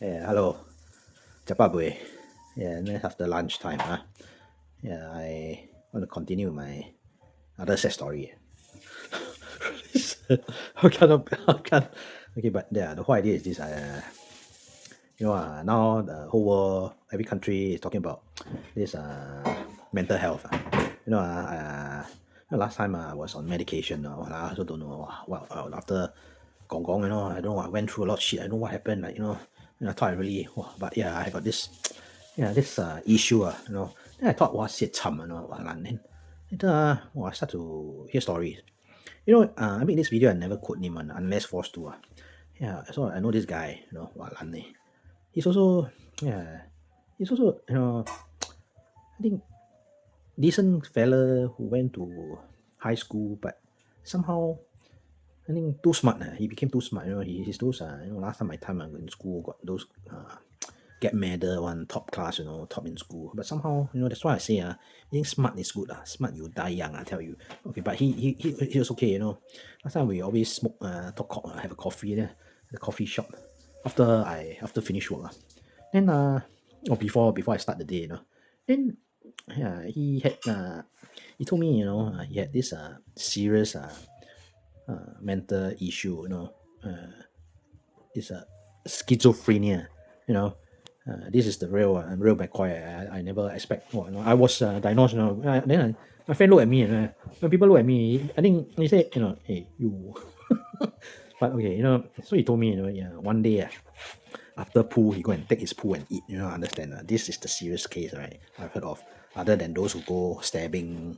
Yeah, hello. Zimbabwe. Yeah, and then after lunchtime, Yeah, I want to continue my other sad story. How can okay, but yeah, the whole idea is this now the whole world, every country is talking about this mental health. Last time I was on medication, I also don't know what after Gong Gong, I don't know, I went through a lot of shit. I don't know what happened, and I thought I really, but yeah, I got this, this issue, Then I thought, shit, then later, I start to hear stories. I made this video, I never quote name unless forced to. Yeah, so I know this guy, he's also, yeah, he's also, I think decent fella who went to high school, but somehow I think too smart. He became too smart. He's those. Last time my time in school got those get medal one top class. Top in school. But somehow that's why I say being smart is good. Smart you die young. I tell you. Okay, but he was okay. Last time we always smoke have a coffee there, the coffee shop after finish work. Then or before I start the day. Then yeah, he told me he had this serious mental issue, it's a schizophrenia, this is the real McCoy. I never expect. I was diagnosed. My friend look at me, and when people look at me, I think he said, hey, you. But okay, so he told me, yeah, one day after pool, he go and take his pool and eat. Understand? This is the serious case, right? I've heard of. Other than those who go stabbing,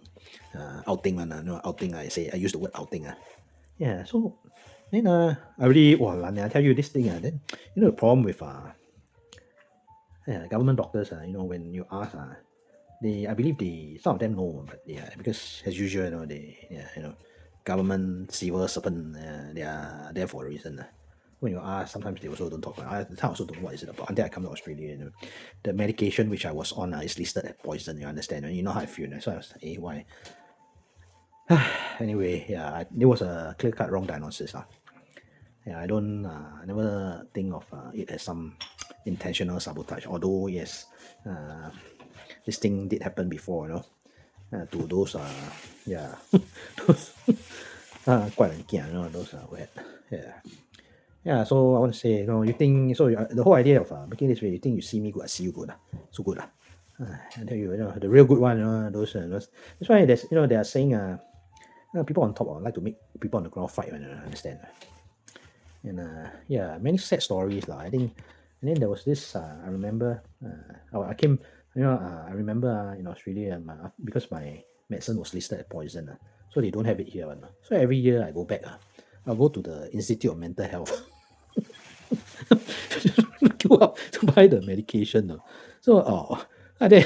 outing, outing. I use the word outing. Yeah, so then I really I tell you this thing then the problem with government doctors when you ask they I believe they some of them know, but yeah, because as usual they government civil servant, they are there for a reason. When you ask, sometimes they also don't talk. I also don't know what is it about until I come to Australia. The medication which I was on is listed as poison. You understand? You know how I feel. So I was like, hey, why? Anyway, yeah, it was a clear cut wrong diagnosis. Yeah, I never think of it as some intentional sabotage. Although yes, uh, this thing did happen before, to those yeah, those quite those who had, yeah. Yeah, so I want to say, you think so? The whole idea of making this way, you think you see me good, I see you good, so good, I tell you, the real good one, those. That's why they are saying, people on top like to make people on the ground fight. I understand. And yeah, many sad stories lah. I think, and then there was this. I remember. I came. I remember in Australia, because my medicine was listed as poison. So they don't have it here. So every year I go back. I'll go to the Institute of Mental Health. Queue up to buy the medication. So and then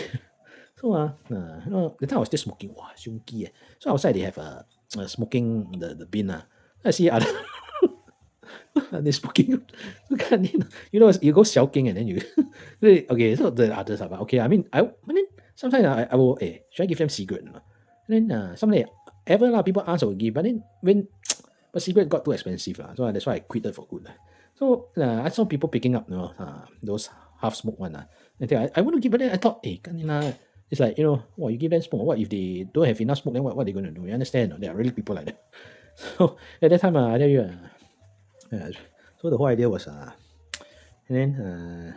so the time I was still smoking. Wow, shunky. So outside they have smoking the bin. I see other. They smoking. You go xiaoking and then you okay, so the others are okay. But then sometimes I will, should I give them cigarette? And then sometimes ever people ask I will give, but then when but cigarette got too expensive, so that's why I quit it for good. So I saw people picking up those half smoke one. And I want to give, but then I thought, it's like, you give them smoke. What if they don't have enough smoke? Then what are they going to do? You understand? There are really people like that. So at that time, I tell you, yeah, so the whole idea was and then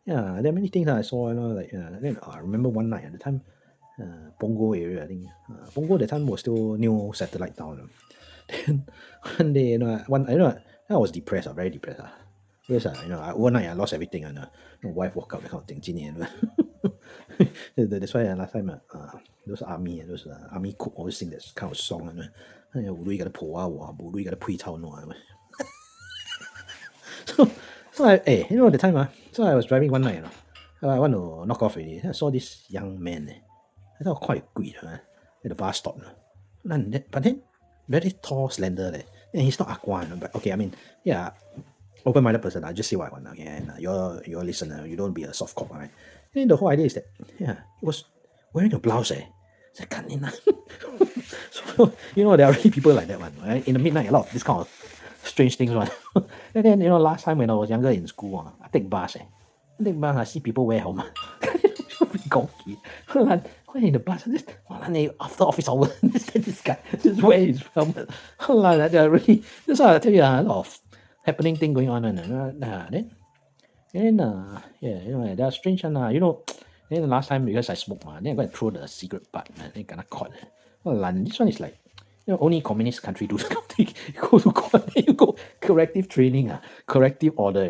yeah, there are many things I saw, then I remember one night at the time, Punggol area, I think Punggol that time was still new satellite town. Then one day, I was depressed, very depressed. Because overnight I lost everything, and wife woke up, that kind of thing. 今年 that's why last time those army cook always sing that kind of song. Ulu got to pull out, ulu got to pui chao no. So the time so I was driving one night, I want to knock off already. I saw this young man, I thought quite good at the bus stop. But then very tall, slender, and he's not aqua, but okay, yeah, open-minded person. I just say what I want, okay, and you're a listener, you don't be a soft cop, right? And then the whole idea is that, yeah, he was wearing a blouse, It's like, so, there are really people like that one, right? In the midnight, a lot of this kind of strange things one. And then last time when I was younger in school, I take bus. I see people wear helmet. 講嘢，when in the bus, after office hour, this guy just wear his helmet. They are really, that's why I tell you, a lot of happening thing going on. Then yeah, they are strange one. Then the last time because I smoke, then I go and throw the cigarette butt, then kena caught. This one is like, only communist country do something. You go to court, you go corrective training, corrective order,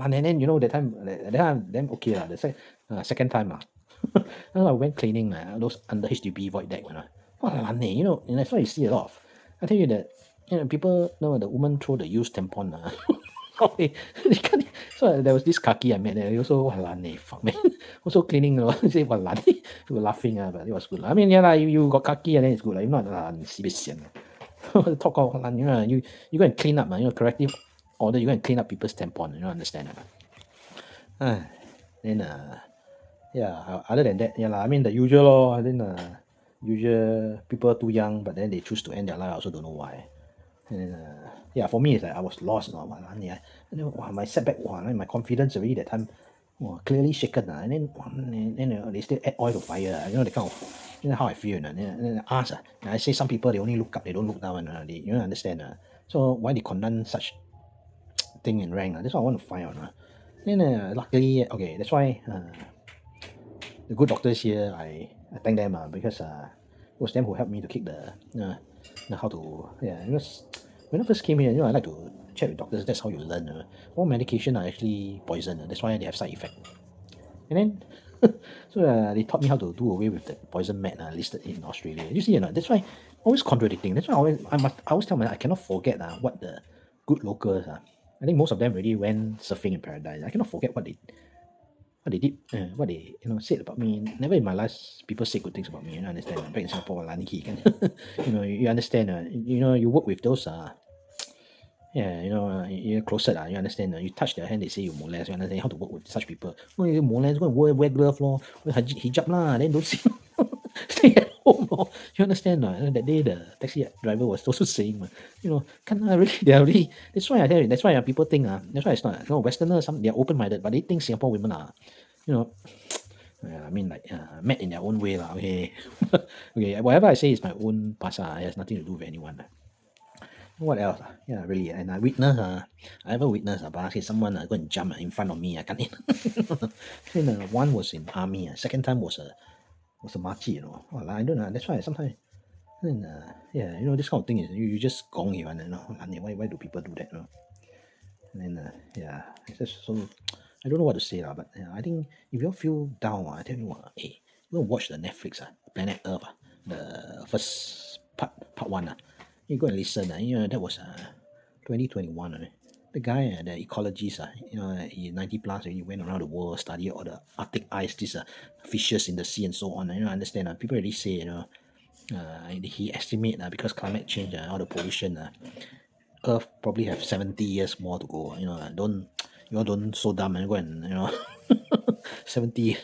And then that time, then okay lah. The second time I went cleaning those under HDB void deck, and that's why you see a lot of. I tell you that people, the woman throw the used tampon. Okay, so there was this kaki I met there. He also fuck man. Also cleaning, say we were laughing, but it was good. I mean, yeah, you got kaki and then it's good. If not, talk of you go and clean up, corrective order. You go and clean up people's tampon. You don't understand. Then yeah. Other than that, I mean the usual lor. Then usual people too young, but then they choose to end their life. I also don't know why. And yeah, for me it's like I was lost, and then my setback, my confidence already that time, clearly shaken, and then they still add oil to fire, the kind of, how I feel, and then I ask, I say some people they only look up, they don't look down, they you don't understand, so why they condemn such thing in rank, that's what I want to find out, then luckily, okay, that's why the good doctors here, I thank them, because it was them who helped me to kick the how to, because when I first came here, I like to chat with doctors. That's how you learn. All medication are actually poison. That's why they have side effect. And then, so they taught me how to do away with the poison med listed in Australia. You see, that's why always contradicting. That's why I always tell myself I cannot forget what the good locals are. I think most of them already went surfing in paradise. I cannot forget what they did, what they said about me. Never in my life people say good things about me. You understand? Back in Singapore, you understand. You work with those you're closer you understand. You touch their hand, they say you molest. You understand how to work with such people. You molest, go and wear glove lor, wear hijab lah. Then don't stay at home. You understand? That day the taxi driver was also saying, really, they are really. That's why I tell you. That's why people think that's why it's not. Westerners, they're open-minded, but they think Singapore women are, I mean like mad in their own way lah. Okay, okay. Whatever I say is my own pasar. It has nothing to do with anyone. What else? Yeah, really. And I ever witnessed, but I say someone go and jump in front of me. I can't. Then one was in army. Second time was a marchi. I don't know. That's why sometimes. Then this kind of thing is you just gong you. Why do people do that? And then it's just so. I don't know what to say but I think if you all feel down, I tell you what, hey, you go watch the Netflix Planet Earth the first part one you go and listen. That was 2021. The guy, the ecologist, he 90 plus, he went around the world, studied all the Arctic ice, these fishes in the sea and so on. Understand? People already say, he estimate because climate change, all the pollution, Earth probably have 70 years more to go. Don't so dumb and go and 70.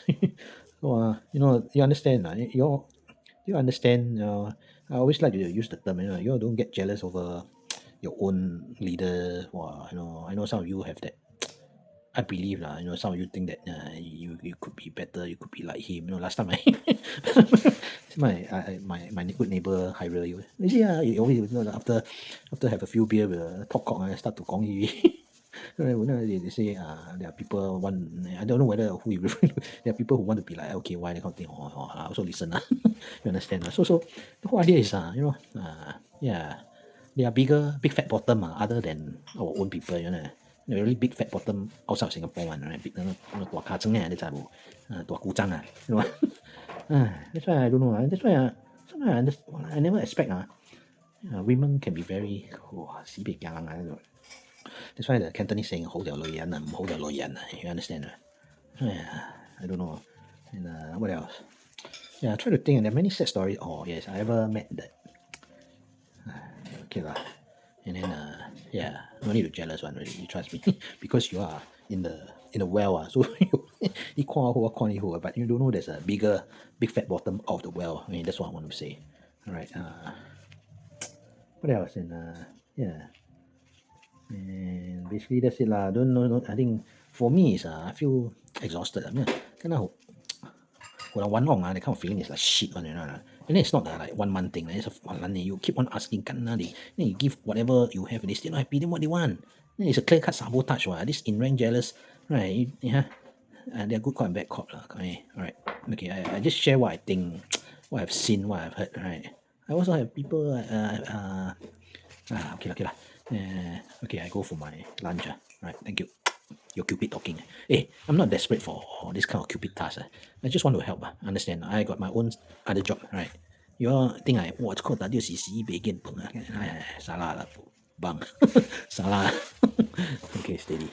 So, you understand? You understand? I always like to use the term, you all don't get jealous over your own leader. I know some of you have that. I believe some of you think that you could be better, you could be like him. Last time my good neighbor Hyra, you see, you always after have a few beer, talk cock and start to gong you. They say there are people I don't know whether who you refer to. There are people who want to be like okay, why that kind of thing. I also listen. You understand? So the whole idea is they are big fat bottom other than our own people. They're really big fat bottom outside Singapore one, right? Big tua kacang tua kujang that's why I don't know. That's why sometimes I never expect women can be very sibei kialang. That's why the Cantonese saying hold their loyan, hold their loyan. You understand? I don't know. And what else? I try to think, and there are many sad stories. Oh yes, I ever met that. Okay lah. And then no need to jealous one really. You trust me, because you are in the well so equal, but you don't know there's a big fat bottom of the well. I mean that's what I want to say. All right. What else? And And basically that's it lah. Don't know. I think for me is I feel exhausted. I mean, kind of when I one long that kind of feeling is like shit one, you know. And then it's not like 1 month thing. It's you keep on asking, then you give whatever you have, and they still not happy. Then what they want? Then it's a clear cut sabotage. This in rank jealous, right? Yeah, they're good cop and bad cop lah. Okay, all right. Okay, I just share what I think, what I've seen, what I've heard. Right. I also have people. Okay lah. Okay, I go for my lunch. Right. Thank you. Your Cupid talking. Hey, I'm not desperate for this kind of Cupid task. I just want to help. Understand? I got my own other job. Right. You all think it's called tadi si begin pun. Salah lah. Bang. Salah. Okay, steady.